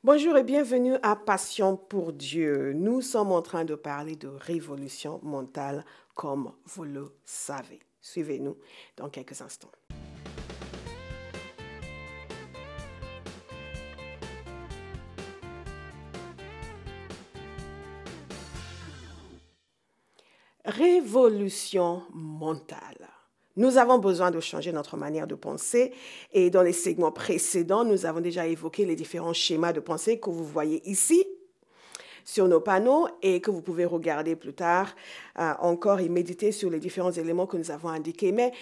Bonjour et bienvenue à Passion pour Dieu. Nous sommes en train de parler de révolution mentale comme vous le savez. Suivez-nous dans quelques instants. Révolution mentale. Nous avons besoin de changer notre manière de penser et dans les segments précédents, nous avons déjà évoqué les différents schémas de pensée que vous voyez ici sur nos panneaux et que vous pouvez regarder plus tard encore et méditer sur les différents éléments que nous avons indiqués. Mais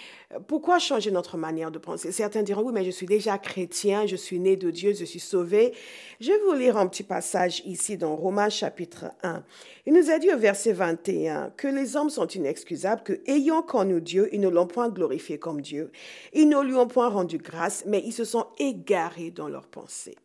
pourquoi changer notre manière de penser? Certains diront, oui, mais je suis déjà chrétien, je suis né de Dieu, je suis sauvé. Je vais vous lire un petit passage ici dans Romains chapitre 1. Il nous a dit au verset 21 que les hommes sont inexcusables, que ayant connu Dieu, ils ne l'ont point glorifié comme Dieu. Ils ne lui ont point rendu grâce, mais ils se sont égarés dans leurs pensées.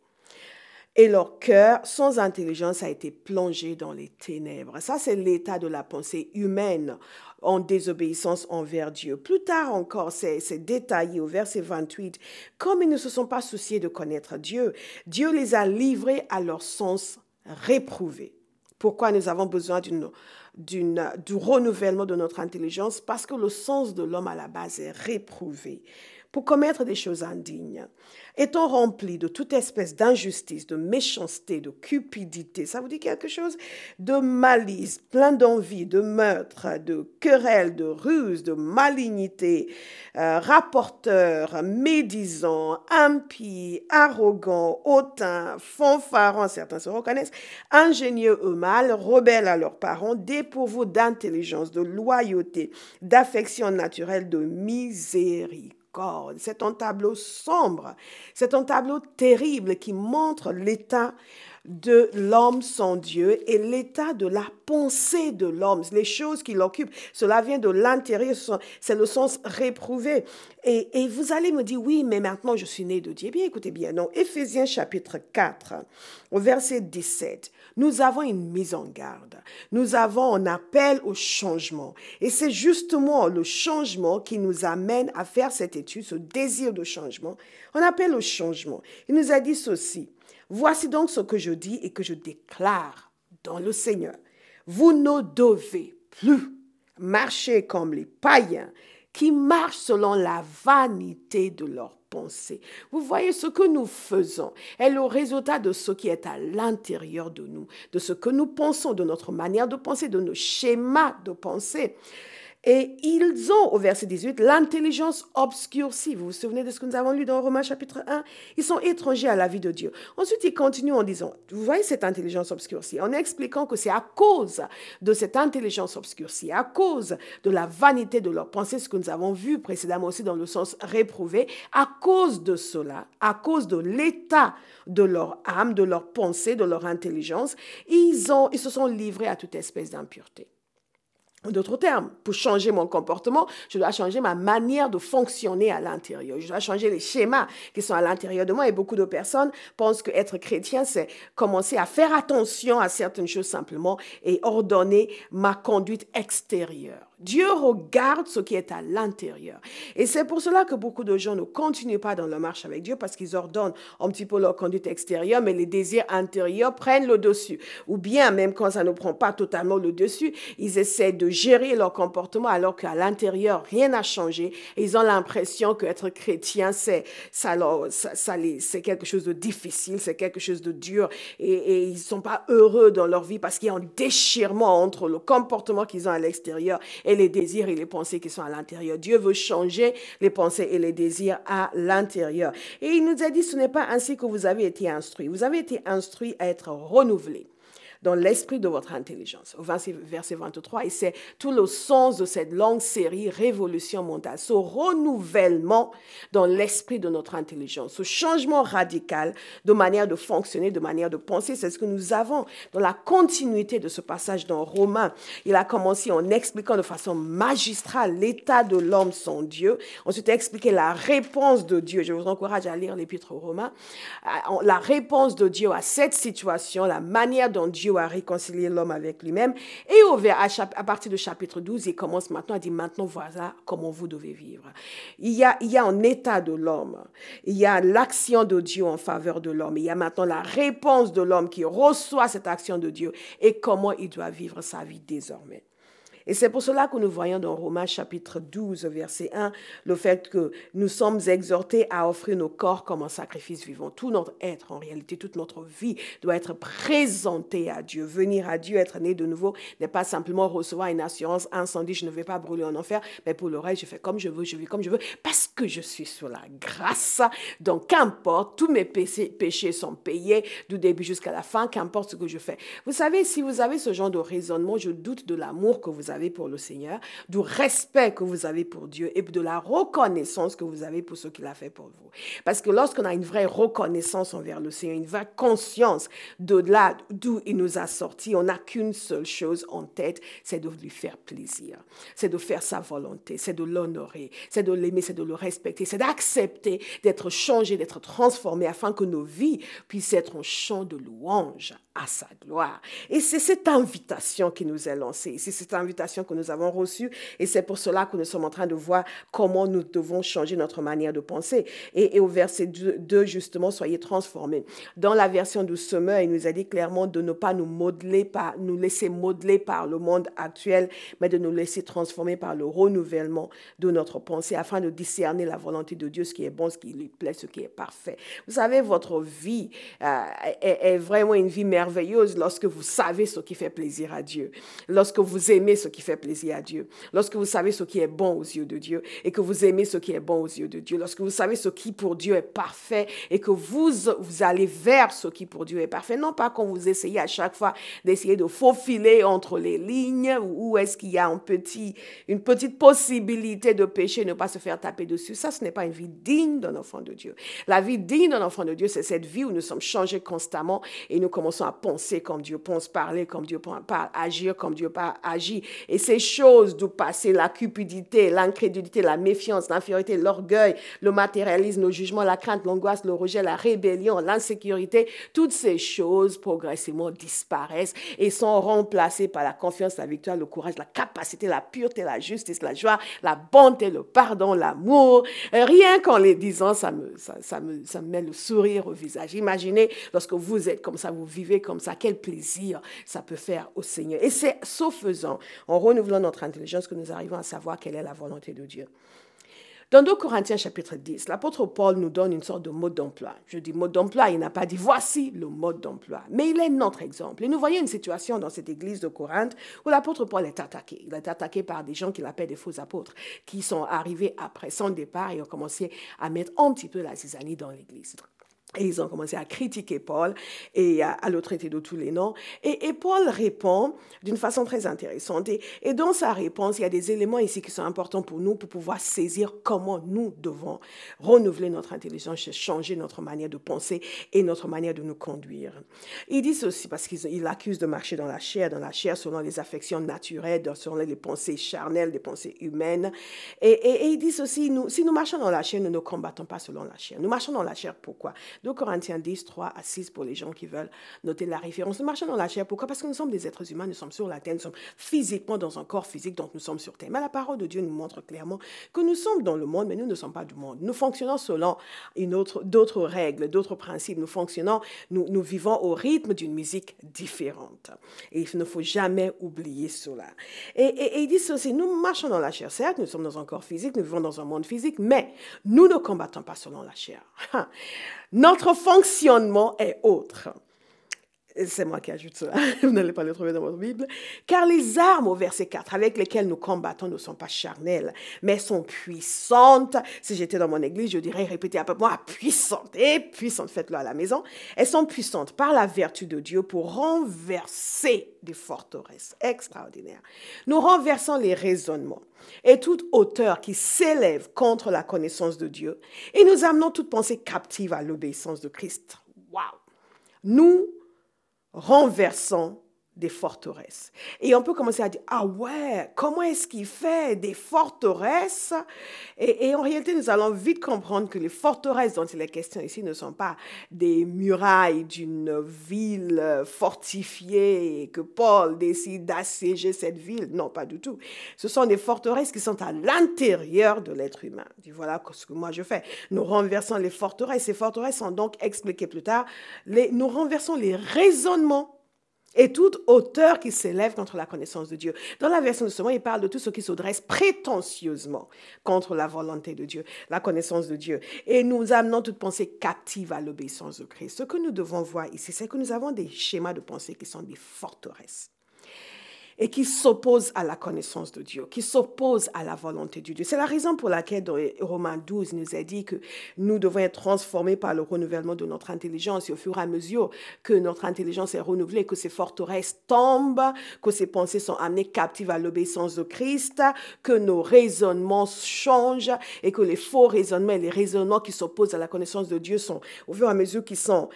Et leur cœur, sans intelligence, a été plongé dans les ténèbres. Ça, c'est l'état de la pensée humaine en désobéissance envers Dieu. Plus tard encore, c'est détaillé au verset 28. Comme ils ne se sont pas souciés de connaître Dieu, Dieu les a livrés à leur sens réprouvé. Pourquoi nous avons besoin du renouvellement de notre intelligence? Parce que le sens de l'homme à la base est réprouvé pour commettre des choses indignes. Étant remplis de toute espèce d'injustice, de méchanceté, de cupidité, ça vous dit quelque chose? De malice, plein d'envie, de meurtre, de querelles, de ruse, de malignité, rapporteurs, médisants, impies, arrogants, hautains, fanfarons, certains se reconnaissent, ingénieux eux mal, rebelles à leurs parents, dépourvus d'intelligence, de loyauté, d'affection naturelle, de miséricorde. C'est un tableau sombre, c'est un tableau terrible qui montre l'état de l'homme sans Dieu et l'état de la pensée de l'homme, les choses qui l'occupent. Cela vient de l'intérieur, c'est le sens réprouvé. Et vous allez me dire, oui, mais maintenant je suis né de Dieu. Eh bien, écoutez bien, dans Éphésiens chapitre 4, au verset 17, nous avons une mise en garde. Nous avons un appel au changement. Et c'est justement le changement qui nous amène à faire cette étude, ce désir de changement. On appelle au changement. Il nous a dit ceci. Voici donc ce que je dis et que je déclare dans le Seigneur. Vous ne devez plus marcher comme les païens qui marchent selon la vanité de leurs pensées. Vous voyez, ce que nous faisons est le résultat de ce qui est à l'intérieur de nous, de ce que nous pensons, de notre manière de penser, de nos schémas de pensée. Et ils ont, au verset 18, l'intelligence obscurcie. Vous vous souvenez de ce que nous avons lu dans Romains chapitre 1? Ils sont étrangers à la vie de Dieu. Ensuite, ils continuent en disant, vous voyez cette intelligence obscurcie, en expliquant que c'est à cause de cette intelligence obscurcie, à cause de la vanité de leurs pensées, ce que nous avons vu précédemment aussi dans le sens réprouvé, à cause de cela, à cause de l'état de leur âme, de leur pensée, de leur intelligence, ils se sont livrés à toute espèce d'impureté. En d'autres termes, pour changer mon comportement, je dois changer ma manière de fonctionner à l'intérieur. Je dois changer les schémas qui sont à l'intérieur de moi. Et beaucoup de personnes pensent qu'être chrétien, c'est commencer à faire attention à certaines choses simplement et ordonner ma conduite extérieure. Dieu regarde ce qui est à l'intérieur. Et c'est pour cela que beaucoup de gens ne continuent pas dans leur marche avec Dieu parce qu'ils ordonnent un petit peu leur conduite extérieure, mais les désirs intérieurs prennent le dessus. Ou bien, même quand ça ne prend pas totalement le dessus, ils essaient de gérer leur comportement alors qu'à l'intérieur, rien n'a changé. Et ils ont l'impression qu'être chrétien, c'est quelque chose de difficile, c'est quelque chose de dur. Et ils ne sont pas heureux dans leur vie parce qu'il y a un déchirement entre le comportement qu'ils ont à l'extérieur et les désirs et les pensées qui sont à l'intérieur. Dieu veut changer les pensées et les désirs à l'intérieur. Et il nous a dit, ce n'est pas ainsi que vous avez été instruits. Vous avez été instruits à être renouvelés dans l'esprit de votre intelligence. Au verset 23, et c'est tout le sens de cette longue série Révolution mentale, ce renouvellement dans l'esprit de notre intelligence, ce changement radical de manière de fonctionner, de manière de penser, c'est ce que nous avons dans la continuité de ce passage dans Romains. Il a commencé en expliquant de façon magistrale l'état de l'homme sans Dieu, ensuite expliqué la réponse de Dieu. Je vous encourage à lire l'épître aux Romains. La réponse de Dieu à cette situation, la manière dont Dieu ou à réconcilier l'homme avec lui-même. Et à partir du chapitre 12, il commence maintenant à dire, maintenant voilà comment vous devez vivre. Il y a un état de l'homme, il y a l'action de Dieu en faveur de l'homme, il y a maintenant la réponse de l'homme qui reçoit cette action de Dieu et comment il doit vivre sa vie désormais. Et c'est pour cela que nous voyons dans Romains chapitre 12, verset 1, le fait que nous sommes exhortés à offrir nos corps comme un sacrifice vivant. Tout notre être, en réalité, toute notre vie doit être présentée à Dieu. Venir à Dieu, être né de nouveau, n'est pas simplement recevoir une assurance incendie, je ne vais pas brûler en enfer, mais pour le reste, je fais comme je veux, je vis comme je veux, parce que je suis sous la grâce. Donc, qu'importe, tous mes péchés sont payés du début jusqu'à la fin, qu'importe ce que je fais. Vous savez, si vous avez ce genre de raisonnement, je doute de l'amour que vous avez pour le Seigneur, du respect que vous avez pour Dieu et de la reconnaissance que vous avez pour ce qu'il a fait pour vous. Parce que lorsqu'on a une vraie reconnaissance envers le Seigneur, une vraie conscience de là d'où il nous a sortis, on n'a qu'une seule chose en tête, c'est de lui faire plaisir, c'est de faire sa volonté, c'est de l'honorer, c'est de l'aimer, c'est de le respecter, c'est d'accepter d'être changé, d'être transformé afin que nos vies puissent être un chant de louange à sa gloire. Et c'est cette invitation qui nous est lancée, c'est cette invitation que nous avons reçue et c'est pour cela que nous sommes en train de voir comment nous devons changer notre manière de penser. Et au verset 2, justement, soyez transformés. Dans la version du Semeur, il nous a dit clairement de ne pas nous laisser modeler par le monde actuel, mais de nous laisser transformer par le renouvellement de notre pensée afin de discerner la volonté de Dieu, ce qui est bon, ce qui lui plaît, ce qui est parfait. Vous savez, votre vie est vraiment une vie merveilleuse lorsque vous savez ce qui fait plaisir à Dieu, lorsque vous aimez ce qui fait plaisir à Dieu, lorsque vous savez ce qui est bon aux yeux de Dieu et que vous aimez ce qui est bon aux yeux de Dieu, lorsque vous savez ce qui pour Dieu est parfait et que vous allez vers ce qui pour Dieu est parfait, non pas quand vous essayez à chaque fois d'essayer de faufiler entre les lignes où est-ce qu'il y a une petite possibilité de pécher, ne pas se faire taper dessus. Ça, ce n'est pas une vie digne d'un enfant de Dieu. La vie digne d'un enfant de Dieu, c'est cette vie où nous sommes changés constamment et nous commençons à penser comme Dieu pense, parler comme Dieu parle, agir comme Dieu agit. Et ces choses du passé, la cupidité, l'incrédulité, la méfiance, l'infériorité, l'orgueil, le matérialisme, le jugement, la crainte, l'angoisse, le rejet, la rébellion, l'insécurité, toutes ces choses progressivement disparaissent et sont remplacées par la confiance, la victoire, le courage, la capacité, la pureté, la justice, la joie, la bonté, le pardon, l'amour. Rien qu'en les disant, ça me met le sourire au visage. Imaginez, lorsque vous êtes comme ça, vous vivez comme ça, quel plaisir ça peut faire au Seigneur. Et c'est ce faisant, en renouvelant notre intelligence, que nous arrivons à savoir quelle est la volonté de Dieu. Dans 2 Corinthiens chapitre 10, l'apôtre Paul nous donne une sorte de mode d'emploi. Je dis mode d'emploi, il n'a pas dit voici le mode d'emploi, mais il est notre exemple. Et nous voyons une situation dans cette église de Corinthe où l'apôtre Paul est attaqué. Il est attaqué par des gens qu'il appelle des faux apôtres qui sont arrivés après son départ et ont commencé à mettre un petit peu la zizanie dans l'église. Et ils ont commencé à critiquer Paul et à le traiter de tous les noms. Et Paul répond d'une façon très intéressante. Et dans sa réponse, il y a des éléments ici qui sont importants pour nous pour pouvoir saisir comment nous devons renouveler notre intelligence, changer notre manière de penser et notre manière de nous conduire. Il dit ceci parce qu'il accuse de marcher dans la chair selon les affections naturelles, selon les pensées charnelles, les pensées humaines. Et il dit ceci, si nous marchons dans la chair, nous ne combattons pas selon la chair. Nous marchons dans la chair, pourquoi ? 2 Corinthiens 10, 3 à 6 pour les gens qui veulent noter la référence. Nous marchons dans la chair. Pourquoi? Parce que nous sommes des êtres humains, nous sommes sur la terre, nous sommes physiquement dans un corps physique, donc nous sommes sur terre. Mais la parole de Dieu nous montre clairement que nous sommes dans le monde, mais nous ne sommes pas du monde. Nous fonctionnons selon d'autres règles, d'autres principes. Nous vivons au rythme d'une musique différente. Et il ne faut jamais oublier cela. Et il dit ceci, nous marchons dans la chair. Certes, nous sommes dans un corps physique, nous vivons dans un monde physique, mais nous ne combattons pas selon la chair. Notre fonctionnement est autre. C'est moi qui ajoute cela, vous n'allez pas le trouver dans votre Bible. Car les armes, au verset 4, avec lesquelles nous combattons ne sont pas charnelles, mais sont puissantes. Si j'étais dans mon église, je dirais, répétez après moi, puissantes. Et puissantes, faites-le à la maison. Elles sont puissantes par la vertu de Dieu pour renverser des forteresses extraordinaires. Nous renversons les raisonnements et toute hauteur qui s'élève contre la connaissance de Dieu. Et nous amenons toute pensée captive à l'obéissance de Christ. Waouh! Nous renversons des forteresses. Et on peut commencer à dire, ah ouais, comment est-ce qu'il fait des forteresses? Et en réalité, nous allons vite comprendre que les forteresses dont il est question ici ne sont pas des murailles d'une ville fortifiée et que Paul décide d'assiéger cette ville. Non, pas du tout. Ce sont des forteresses qui sont à l'intérieur de l'être humain. Voilà ce que moi je fais. Nous renversons les forteresses. Ces forteresses sont donc expliquées plus tard. Nous renversons les raisonnements et toute hauteur qui s'élève contre la connaissance de Dieu. Dans la version de ce mot, il parle de tout ce qui se dresse prétentieusement contre la volonté de Dieu, la connaissance de Dieu. Et nous amenons toute pensée captive à l'obéissance de Christ. Ce que nous devons voir ici, c'est que nous avons des schémas de pensée qui sont des forteresses et qui s'opposent à la connaissance de Dieu, qui s'opposent à la volonté de Dieu. C'est la raison pour laquelle dans Romains 12, il nous a dit que nous devons être transformés par le renouvellement de notre intelligence et au fur et à mesure que notre intelligence est renouvelée, que ces forteresses tombent, que ces pensées sont amenées captives à l'obéissance de Christ, que nos raisonnements changent et que les faux raisonnements et les raisonnements qui s'opposent à la connaissance de Dieu sont, au fur et à mesure qu'ils sont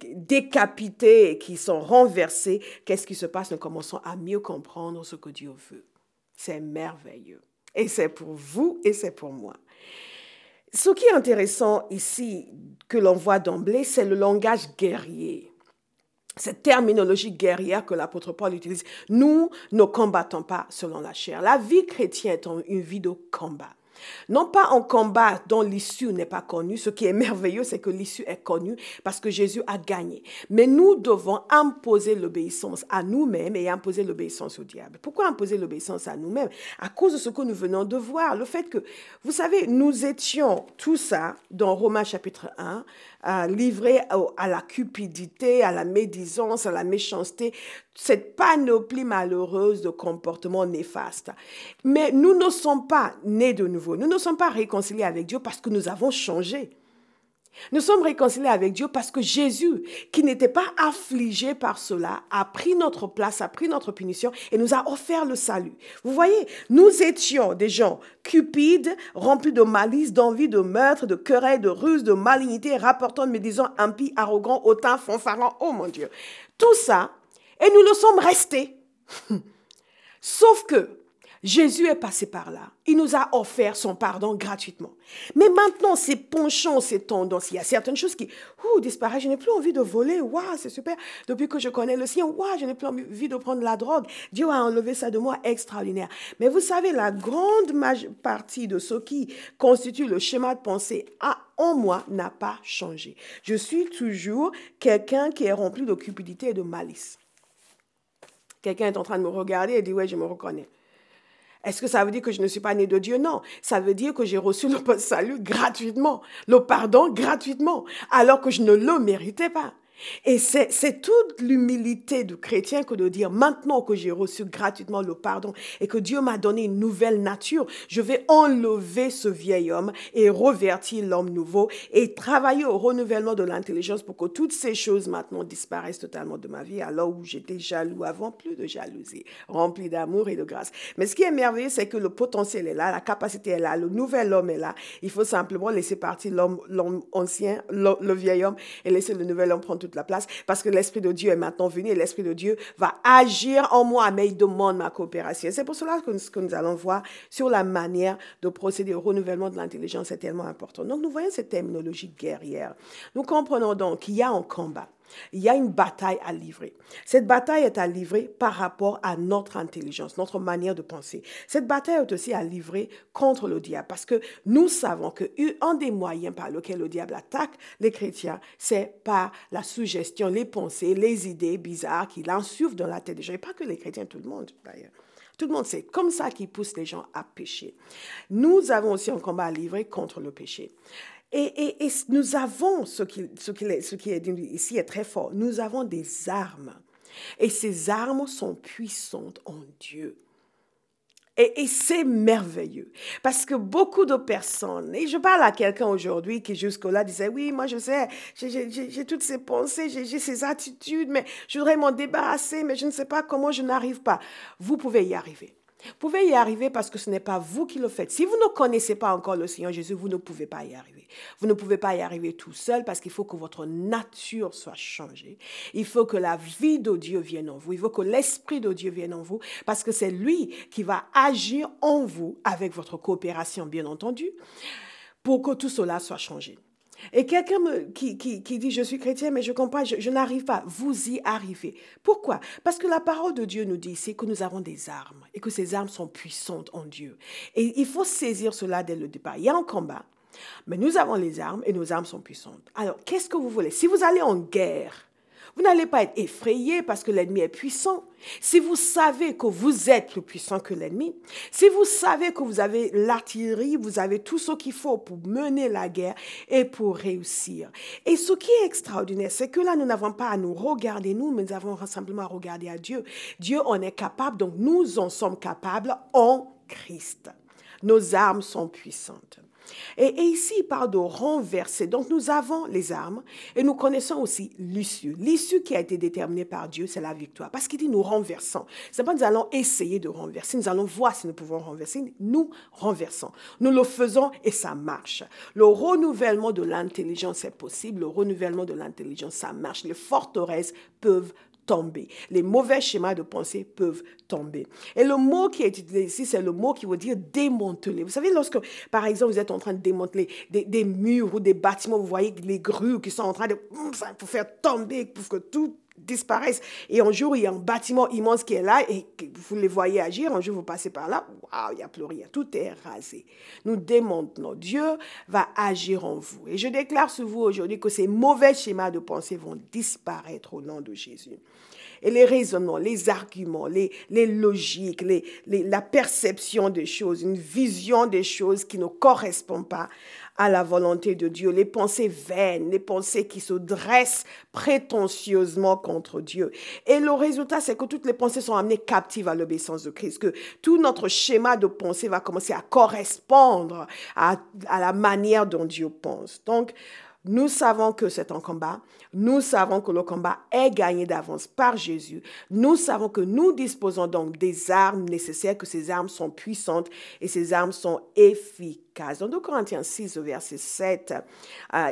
décapités et qui sont renversés, qu'est-ce qui se passe? Nous commençons à mieux comprendre ce que Dieu veut. C'est merveilleux. Et c'est pour vous et c'est pour moi. Ce qui est intéressant ici, que l'on voit d'emblée, c'est le langage guerrier. Cette terminologie guerrière que l'apôtre Paul utilise. Nous ne combattons pas selon la chair. La vie chrétienne est une vie de combat. Non pas un combat dont l'issue n'est pas connue. Ce qui est merveilleux, c'est que l'issue est connue parce que Jésus a gagné. Mais nous devons imposer l'obéissance à nous-mêmes et imposer l'obéissance au diable. Pourquoi imposer l'obéissance à nous-mêmes? À cause de ce que nous venons de voir. Le fait que, vous savez, nous étions tout ça dans Romains chapitre 1, livrés à la cupidité, à la médisance, à la méchanceté, cette panoplie malheureuse de comportements néfastes. Mais nous ne sommes pas nés de nouveau. Nous ne sommes pas réconciliés avec Dieu parce que nous avons changé. Nous sommes réconciliés avec Dieu parce que Jésus, qui n'était pas affligé par cela, a pris notre place, a pris notre punition et nous a offert le salut. Vous voyez, nous étions des gens cupides, remplis de malice, d'envie, de meurtre, de querelle, de ruse, de malignité, rapportant, médisant, impies, arrogants, hautains, fanfarons. Oh mon Dieu! Tout ça, et nous le sommes restés. Sauf que Jésus est passé par là. Il nous a offert son pardon gratuitement. Mais maintenant, ces penchants, ces tendances, il y a certaines choses qui disparaissent. Je n'ai plus envie de voler. Waouh, c'est super. Depuis que je connais le sien, waouh, je n'ai plus envie de prendre la drogue. Dieu a enlevé ça de moi, extraordinaire. Mais vous savez, la grande partie de ce qui constitue le schéma de pensée en moi n'a pas changé. Je suis toujours quelqu'un qui est rempli de cupidité et de malice. Quelqu'un est en train de me regarder et dit, ouais, je me reconnais. Est-ce que ça veut dire que je ne suis pas né de Dieu? Non. Ça veut dire que j'ai reçu le salut gratuitement, le pardon gratuitement, alors que je ne le méritais pas. Et c'est toute l'humilité du chrétien que de dire, maintenant que j'ai reçu gratuitement le pardon et que Dieu m'a donné une nouvelle nature, je vais enlever ce vieil homme et revertir l'homme nouveau et travailler au renouvellement de l'intelligence pour que toutes ces choses maintenant disparaissent totalement de ma vie, alors où j'étais jaloux avant, plus de jalousie, rempli d'amour et de grâce. Mais ce qui est merveilleux, c'est que le potentiel est là, la capacité est là, le nouvel homme est là. Il faut simplement laisser partir l'homme ancien, le vieil homme, et laisser le nouvel homme prendre toute la place, parce que l'Esprit de Dieu est maintenant venu et l'Esprit de Dieu va agir en moi, mais il demande ma coopération. C'est pour cela que ce que nous allons voir sur la manière de procéder au renouvellement de l'intelligence est tellement important. Donc, nous voyons cette terminologie guerrière. Nous comprenons donc qu'il y a un combat. Il y a une bataille à livrer. Cette bataille est à livrer par rapport à notre intelligence, notre manière de penser. Cette bataille est aussi à livrer contre le diable parce que nous savons qu'un des moyens par lesquels le diable attaque les chrétiens, c'est par la suggestion, les pensées, les idées bizarres qu'il insuffle dans la tête des gens. Et pas que les chrétiens, tout le monde d'ailleurs. Tout le monde, c'est comme ça qu'il pousse les gens à pécher. Nous avons aussi un combat à livrer contre le péché. Et nous avons, ce qui est dit ici est très fort, nous avons des armes. Et ces armes sont puissantes en Dieu. Et c'est merveilleux. Parce que beaucoup de personnes, et je parle à quelqu'un aujourd'hui qui jusque-là disait, oui, moi je sais, j'ai toutes ces pensées, j'ai ces attitudes, mais je voudrais m'en débarrasser, mais je ne sais pas comment, je n'arrive pas. Vous pouvez y arriver. Vous pouvez y arriver parce que ce n'est pas vous qui le faites. Si vous ne connaissez pas encore le Seigneur Jésus, vous ne pouvez pas y arriver. Vous ne pouvez pas y arriver tout seul parce qu'il faut que votre nature soit changée. Il faut que la vie de Dieu vienne en vous. Il faut que l'Esprit de Dieu vienne en vous parce que c'est lui qui va agir en vous avec votre coopération, bien entendu, pour que tout cela soit changé. Et quelqu'un qui dit, je suis chrétien, mais je comprends, je n'arrive pas. Vous y arrivez. Pourquoi? Parce que la parole de Dieu nous dit ici que nous avons des armes et que ces armes sont puissantes en Dieu. Et il faut saisir cela dès le départ. Il y a un combat, mais nous avons les armes et nos armes sont puissantes. Alors, qu'est-ce que vous voulez? Si vous allez en guerre, vous n'allez pas être effrayé parce que l'ennemi est puissant. Si vous savez que vous êtes plus puissant que l'ennemi, si vous savez que vous avez l'artillerie, vous avez tout ce qu'il faut pour mener la guerre et pour réussir. Et ce qui est extraordinaire, c'est que là, nous n'avons pas à nous regarder nous, mais nous avons simplement à regarder à Dieu. Dieu en est capable, donc nous en sommes capables en Christ. Nos armes sont puissantes. Et ici, il parle de renverser. Donc, nous avons les armes et nous connaissons aussi l'issue. L'issue qui a été déterminée par Dieu, c'est la victoire. Parce qu'il dit nous renversons. Ce n'est pas nous allons essayer de renverser. Nous allons voir si nous pouvons renverser. Nous renversons. Nous le faisons et ça marche. Le renouvellement de l'intelligence est possible. Le renouvellement de l'intelligence, ça marche. Les forteresses peuvent tomber. Les mauvais schémas de pensée peuvent tomber. Et le mot qui est utilisé ici, c'est le mot qui veut dire démanteler. Vous savez, lorsque, par exemple, vous êtes en train de démanteler des murs ou des bâtiments, vous voyez les grues qui sont en train de pour faire tomber, pour que tout disparaisse. Et un jour, il y a un bâtiment immense qui est là et vous les voyez agir. Un jour, vous passez par là, waouh, il n'y a plus rien. Tout est rasé. Nous démantelons. Dieu va agir en vous. Et je déclare sur vous aujourd'hui que ces mauvais schémas de pensée vont disparaître au nom de Jésus. Et les raisonnements, les arguments, les logiques, la perception des choses, une vision des choses qui ne correspond pas à la volonté de Dieu, les pensées vaines, les pensées qui se dressent prétentieusement contre Dieu. Et le résultat, c'est que toutes les pensées sont amenées captives à l'obéissance de Christ, que tout notre schéma de pensée va commencer à correspondre à la manière dont Dieu pense. Donc, nous savons que c'est un combat. Nous savons que le combat est gagné d'avance par Jésus. Nous savons que nous disposons donc des armes nécessaires, que ces armes sont puissantes et ces armes sont efficaces. Dans 2 Corinthiens 6, verset 7,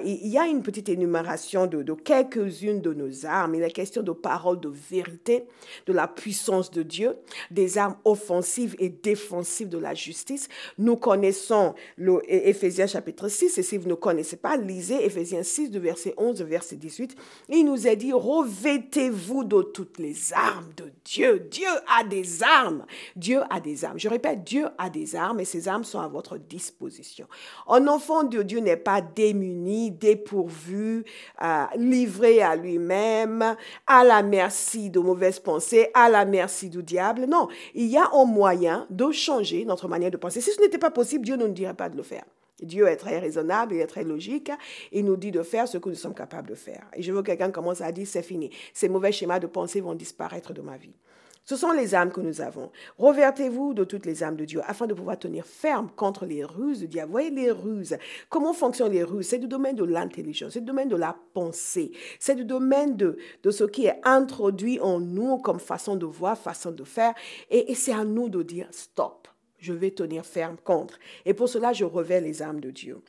il y a une petite énumération de quelques-unes de nos armes. Il est question de paroles de vérité, de la puissance de Dieu, des armes offensives et défensives de la justice. Nous connaissons Éphésiens chapitre 6, et si vous ne connaissez pas, lisez Éphésiens 6, de verset 11 au verset 18. Il nous est dit, revêtez-vous de toutes les armes de Dieu. Dieu a des armes. Dieu a des armes. Je répète, Dieu a des armes et ces armes sont à votre disposition. Un enfant de Dieu n'est pas démuni, dépourvu, livré à lui-même, à la merci de mauvaises pensées, à la merci du diable. Non, il y a un moyen de changer notre manière de penser. Si ce n'était pas possible, Dieu ne nous dirait pas de le faire. Dieu est très raisonnable, il est très logique. Il nous dit de faire ce que nous sommes capables de faire. Et je veux que quelqu'un commence à dire, c'est fini. Ces mauvais schémas de pensée vont disparaître de ma vie. Ce sont les armes que nous avons. Revêtez-vous de toutes les armes de Dieu afin de pouvoir tenir ferme contre les ruses du diable. Voyez les ruses. Comment fonctionnent les ruses? C'est du domaine de l'intelligence, c'est du domaine de la pensée, c'est du domaine de ce qui est introduit en nous comme façon de voir, façon de faire. Et c'est à nous de dire stop. Je vais tenir ferme contre. Et pour cela, je revêts les armes de Dieu.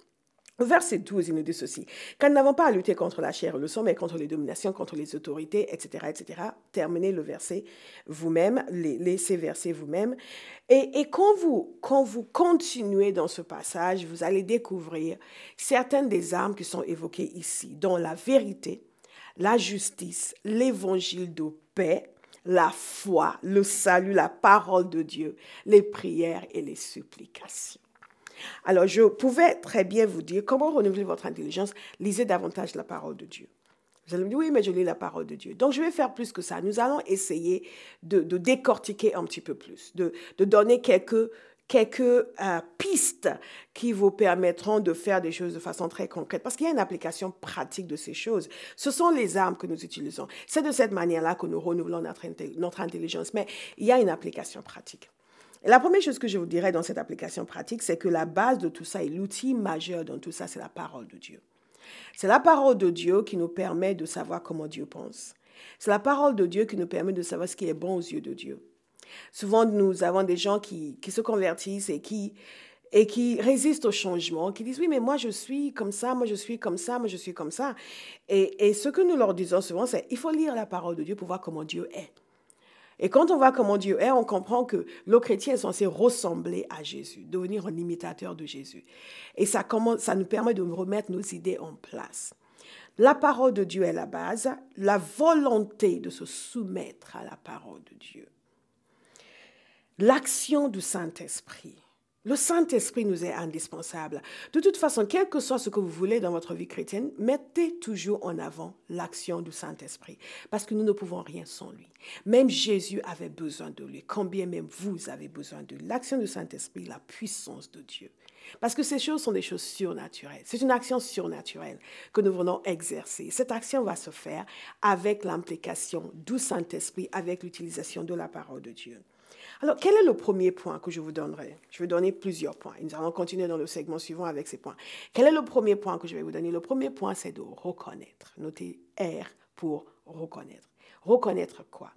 Au verset 12, il nous dit ceci. Quand nous n'avons pas à lutter contre la chair et le sang, mais contre les dominations, contre les autorités, etc., etc. Terminez le verset vous-même, ces versets vous-même. Et quand vous continuez dans ce passage, vous allez découvrir certaines des armes qui sont évoquées ici, dont la vérité, la justice, l'évangile de paix, la foi, le salut, la parole de Dieu, les prières et les supplications. Alors, je pouvais très bien vous dire comment renouveler votre intelligence. Lisez davantage la parole de Dieu. Vous allez me dire, oui, mais je lis la parole de Dieu. Donc, je vais faire plus que ça. Nous allons essayer de décortiquer un petit peu plus, de donner quelques pistes qui vous permettront de faire des choses de façon très concrète. Parce qu'il y a une application pratique de ces choses. Ce sont les armes que nous utilisons. C'est de cette manière-là que nous renouvelons notre intelligence. Mais il y a une application pratique. Et la première chose que je vous dirais dans cette application pratique, c'est que la base de tout ça et l'outil majeur dans tout ça, c'est la parole de Dieu. C'est la parole de Dieu qui nous permet de savoir comment Dieu pense. C'est la parole de Dieu qui nous permet de savoir ce qui est bon aux yeux de Dieu. Souvent, nous avons des gens qui se convertissent et qui résistent au changement, qui disent, oui, mais moi, je suis comme ça, moi, je suis comme ça, moi, je suis comme ça. Et ce que nous leur disons souvent, c'est, il faut lire la parole de Dieu pour voir comment Dieu est. Et quand on voit comment Dieu est, on comprend que le chrétien est censé ressembler à Jésus, devenir un imitateur de Jésus. Et ça nous permet de remettre nos idées en place. La parole de Dieu est la base, la volonté de se soumettre à la parole de Dieu. L'action du Saint-Esprit. Le Saint-Esprit nous est indispensable. De toute façon, quel que soit ce que vous voulez dans votre vie chrétienne, mettez toujours en avant l'action du Saint-Esprit. Parce que nous ne pouvons rien sans lui. Même Jésus avait besoin de lui. Combien même vous avez besoin de lui. L'action du Saint-Esprit, la puissance de Dieu. Parce que ces choses sont des choses surnaturelles. C'est une action surnaturelle que nous venons exercer. Cette action va se faire avec l'implication du Saint-Esprit, avec l'utilisation de la parole de Dieu. Alors, quel est le premier point que je vous donnerai? Je vais donner plusieurs points. Et nous allons continuer dans le segment suivant avec ces points. Quel est le premier point que je vais vous donner? Le premier point, c'est de reconnaître. Notez R pour reconnaître. Reconnaître quoi?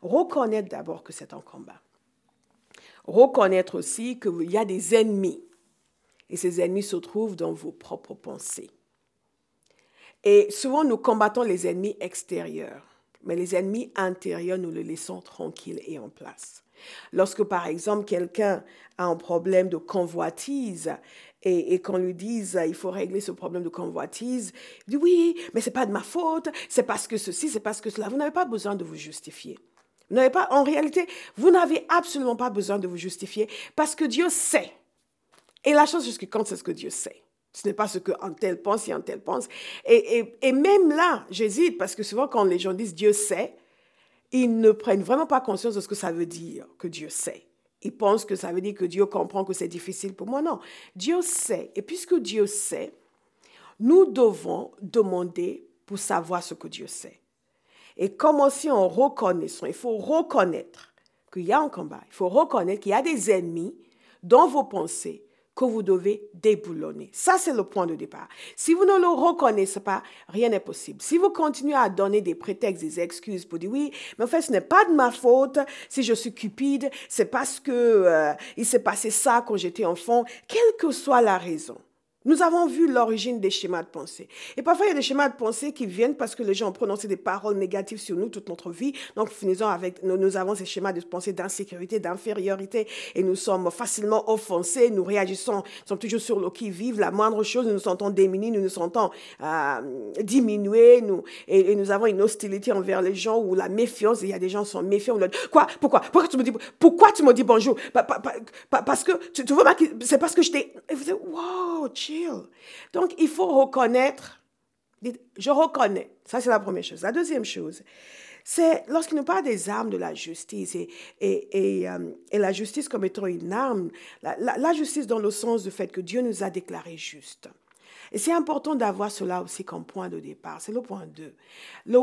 Reconnaître d'abord que c'est un combat. Reconnaître aussi qu'il y a des ennemis. Et ces ennemis se trouvent dans vos propres pensées. Et souvent, nous combattons les ennemis extérieurs. Mais les ennemis intérieurs, nous les laissons tranquilles et en place. Lorsque, par exemple, quelqu'un a un problème de convoitise et qu'on lui dise il faut régler ce problème de convoitise, il dit oui, mais ce n'est pas de ma faute, c'est parce que ceci, c'est parce que cela. Vous n'avez pas besoin de vous justifier. En réalité, vous n'avez absolument pas besoin de vous justifier parce que Dieu sait. Et la chose jusqu'à quand c'est ce que Dieu sait. Ce n'est pas ce qu'un tel pense et un tel pense. Et même là, j'hésite parce que souvent quand les gens disent Dieu sait, ils ne prennent vraiment pas conscience de ce que ça veut dire que Dieu sait. Ils pensent que ça veut dire que Dieu comprend que c'est difficile pour moi. Non, Dieu sait. Et puisque Dieu sait, nous devons demander pour savoir ce que Dieu sait. Et commencer en reconnaissant. Il faut reconnaître qu'il y a un combat. Il faut reconnaître qu'il y a des ennemis dans vos pensées que vous devez déboulonner. Ça, c'est le point de départ. Si vous ne le reconnaissez pas, rien n'est possible. Si vous continuez à donner des prétextes, des excuses pour dire oui, mais en fait, ce n'est pas de ma faute si je suis cupide, c'est parce que il s'est passé ça quand j'étais enfant, quelle que soit la raison. Nous avons vu l'origine des schémas de pensée. Et parfois, il y a des schémas de pensée qui viennent parce que les gens ont prononcé des paroles négatives sur nous toute notre vie. Donc, finissons avec, nous avons ces schémas de pensée d'insécurité, d'infériorité, et nous sommes facilement offensés, nous réagissons, nous sommes toujours sur le qui-vive. La moindre chose, nous nous sentons démunis, nous nous sentons diminués, et nous avons une hostilité envers les gens ou la méfiance. Et il y a des gens qui sont méfiants. On leur dit, quoi? Pourquoi tu me dis bonjour? Parce que, tu veux c'est parce que je t'ai... Et vous dites, wow, chill. Donc, il faut reconnaître, je reconnais, ça c'est la première chose. La deuxième chose, c'est lorsqu'il nous parle des armes de la justice et la justice comme étant une arme, la justice dans le sens du fait que Dieu nous a déclarés justes. Et c'est important d'avoir cela aussi comme point de départ. C'est le point 2.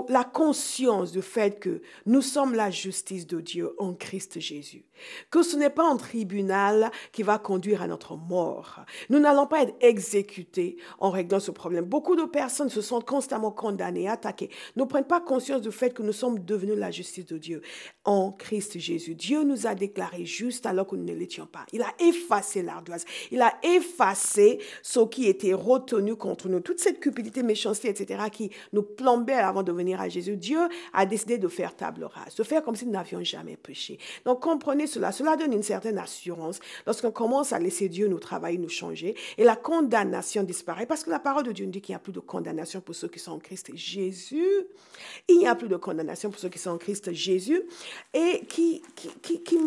La conscience du fait que nous sommes la justice de Dieu en Christ Jésus. Que ce n'est pas un tribunal qui va conduire à notre mort. Nous n'allons pas être exécutés en réglant ce problème. Beaucoup de personnes se sentent constamment condamnées, attaquées. Ne prennent pas conscience du fait que nous sommes devenus la justice de Dieu en Christ Jésus. Dieu nous a déclarés justes alors que nous ne l'étions pas. Il a effacé l'ardoise. Il a effacé ce qui était retenu contre nous. Toute cette cupidité, méchanceté, etc. qui nous plombait avant de venir à Jésus. Dieu a décidé de faire table rase, de faire comme si nous n'avions jamais péché. Donc comprenez cela. Cela donne une certaine assurance lorsqu'on commence à laisser Dieu nous travailler, nous changer. Et la condamnation disparaît parce que la parole de Dieu nous dit qu'il n'y a plus de condamnation pour ceux qui sont en Christ Jésus. Il n'y a plus de condamnation pour ceux qui sont en Christ Jésus et qui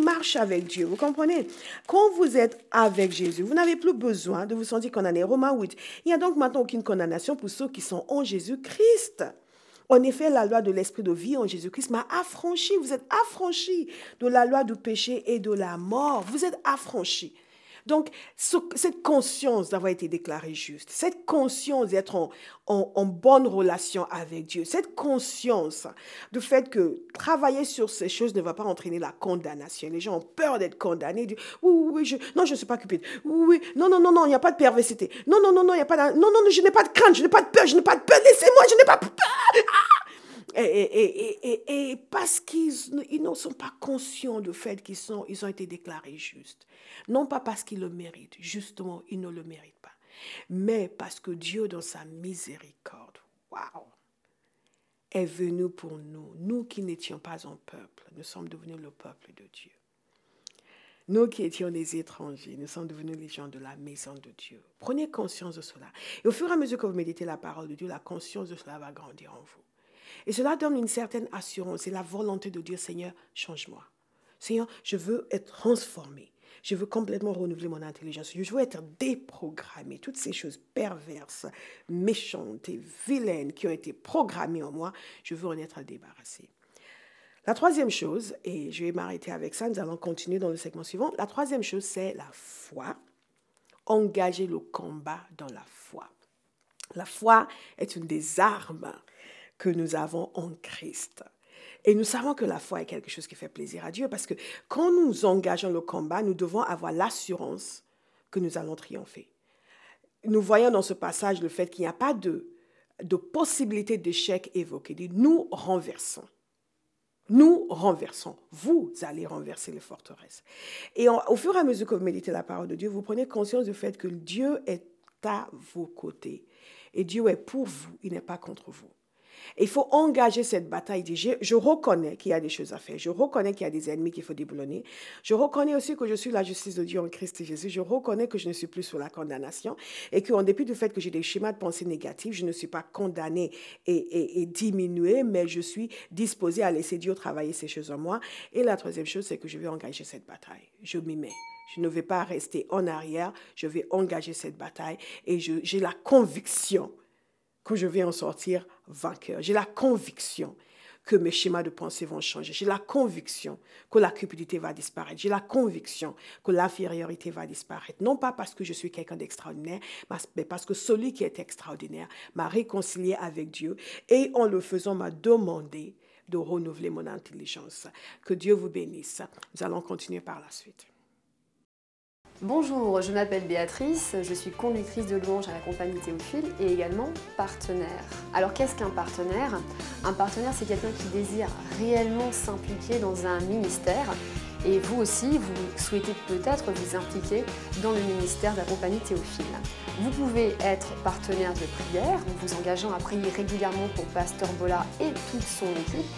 marchent avec Dieu. Vous comprenez? Quand vous êtes avec Jésus, vous n'avez plus besoin de vous sentir condamné. Romains 8. Il n'y a donc maintenant aucune condamnation pour ceux qui sont en Jésus-Christ. En effet, la loi de l'esprit de vie en Jésus-Christ m'a affranchi. Vous êtes affranchis de la loi du péché et de la mort. Vous êtes affranchis. Donc, cette conscience d'avoir été déclaré juste, cette conscience d'être en bonne relation avec Dieu, cette conscience du fait que travailler sur ces choses ne va pas entraîner la condamnation. Les gens ont peur d'être condamnés. Ils disent, oui, je ne suis pas cupide. Oui, non, il n'y a pas de perversité. Non, il n'y a pas de... Non, je n'ai pas de crainte, je n'ai pas de peur, laissez-moi, je n'ai pas peur. Et parce qu'ils ne sont pas conscients du fait ils ont été déclarés justes. Non pas parce qu'ils le méritent, justement, ils ne le méritent pas. Mais parce que Dieu, dans sa miséricorde, waouh, est venu pour nous. Nous qui n'étions pas un peuple, nous sommes devenus le peuple de Dieu. Nous qui étions des étrangers, nous sommes devenus les gens de la maison de Dieu. Prenez conscience de cela. Et au fur et à mesure que vous méditez la parole de Dieu, la conscience de cela va grandir en vous. Et cela donne une certaine assurance et la volonté de dire, Seigneur, change-moi. Seigneur, je veux être transformé. Je veux complètement renouveler mon intelligence. Je veux être déprogrammé. Toutes ces choses perverses, méchantes et vilaines qui ont été programmées en moi, je veux en être débarrassé. La troisième chose, et je vais m'arrêter avec ça, nous allons continuer dans le segment suivant. La troisième chose, c'est la foi. Engager le combat dans la foi. La foi est une des armes que nous avons en Christ. Et nous savons que la foi est quelque chose qui fait plaisir à Dieu parce que quand nous engageons le combat, nous devons avoir l'assurance que nous allons triompher. Nous voyons dans ce passage le fait qu'il n'y a pas de possibilité d'échec évoquée. Nous renversons. Nous renversons. Vous allez renverser les forteresses. Et au fur et à mesure que vous méditez la parole de Dieu, vous prenez conscience du fait que Dieu est à vos côtés. Et Dieu est pour vous, il n'est pas contre vous. Il faut engager cette bataille. Je reconnais qu'il y a des choses à faire. Je reconnais qu'il y a des ennemis qu'il faut déboulonner. Je reconnais aussi que je suis la justice de Dieu en Christ Jésus. Je reconnais que je ne suis plus sous la condamnation et qu'en dépit du fait que j'ai des schémas de pensée négatifs, je ne suis pas condamnée et diminuée, mais je suis disposée à laisser Dieu travailler ces choses en moi. Et la troisième chose, c'est que je vais engager cette bataille. Je m'y mets. Je ne vais pas rester en arrière. Je vais engager cette bataille et j'ai la conviction que je vais en sortir vainqueur. J'ai la conviction que mes schémas de pensée vont changer. J'ai la conviction que la cupidité va disparaître. J'ai la conviction que l'infériorité va disparaître. Non pas parce que je suis quelqu'un d'extraordinaire, mais parce que celui qui est extraordinaire m'a réconcilié avec Dieu et en le faisant m'a demandé de renouveler mon intelligence. Que Dieu vous bénisse. Nous allons continuer par la suite. Bonjour, je m'appelle Béatrice, je suis conductrice de louange à la compagnie Théophile et également partenaire. Alors qu'est-ce qu'un partenaire? Un partenaire, c'est quelqu'un qui désire réellement s'impliquer dans un ministère. Et vous aussi, vous souhaitez peut-être vous impliquer dans le ministère de la compagnie Théophile. Vous pouvez être partenaire de prière en vous engageant à prier régulièrement pour Pasteur Bola et toute son équipe.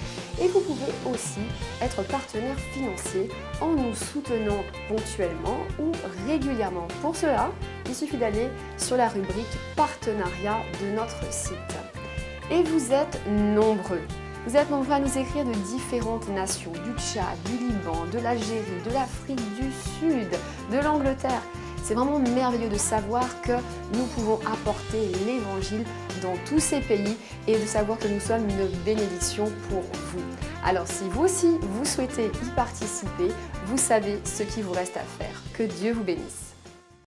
Et vous pouvez aussi être partenaire financier en nous soutenant ponctuellement ou régulièrement. Pour cela, il suffit d'aller sur la rubrique partenariat de notre site. Et vous êtes nombreux. Vous êtes nombreux à nous écrire de différentes nations, du Tchad, du Liban, de l'Algérie, de l'Afrique du Sud, de l'Angleterre. C'est vraiment merveilleux de savoir que nous pouvons apporter l'Évangile dans tous ces pays et de savoir que nous sommes une bénédiction pour vous. Alors si vous aussi, vous souhaitez y participer, vous savez ce qu'il vous reste à faire. Que Dieu vous bénisse.